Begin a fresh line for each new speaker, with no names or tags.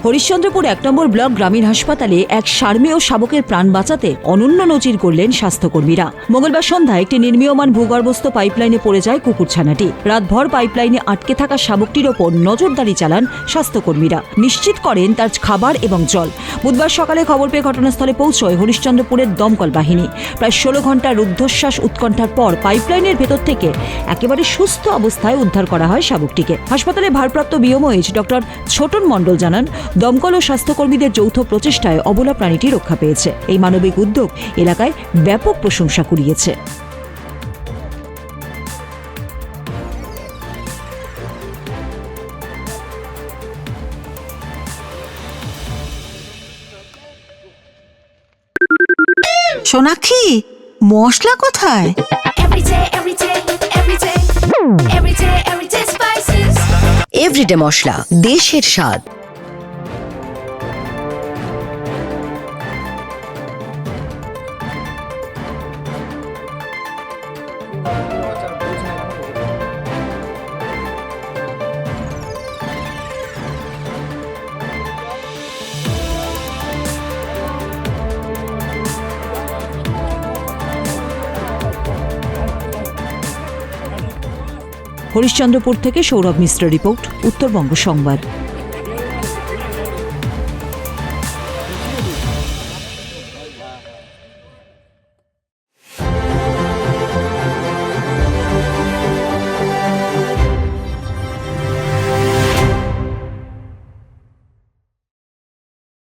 হরিশ্চন্দ্রপুর ১ নম্বর block গ্রামীণ হাসপাতালে এক সার্মেয় শাবকের প্রাণ বাঁচাতে অনন্য নজির করলেন স্বাস্থ্যকর্মীরা। মঙ্গলবার সন্ধ্যায় একটি নির্মীয়মান ভূগর্ভস্থ পাইপলাইনে পড়ে যায় কুকুরছানাটি। রাতভর পাইপলাইনে আটকে থাকা শাবকটির ওপর নজরদারি চালান স্বাস্থ্যকর্মীরা, নিশ্চিত করেন তার খাবার এবং জল। বুধবার সকালে খবর পেয়ে ঘটনাস্থলে পৌঁছয় হরিশ্চন্দ্রপুরের দমকল বাহিনী। প্রায় ১৬ ঘন্টার রুদ্ধশ্বাস উৎকণ্ঠার পর পাইপলাইনের ভেতর থেকে একেবারে সুস্থ অবস্থায় উদ্ধার করা হয় শাবকটিকে। হাসপাতালে ভারপ্রাপ্ত বিএমওএইচ ডক্টর ছোটন মণ্ডল জানান, দমকল ও স্বাস্থ্যকর্মীদের যৌথ প্রচেষ্টায় অবলা প্রাণীটি রক্ষা পেয়েছে। এই মানবিক উদ্যোগ এলাকায় ব্যাপক প্রশংসা কুড়িয়েছে।
সোনাক্ষী, মশলা কোথায়?
এভরিডে মশলা, দেশের স্বাদ।
হরিশ্চন্দ্রপুর থেকে সৌরভ মিশ্র রিপোর্ট, উত্তরবঙ্গ সংবাদ।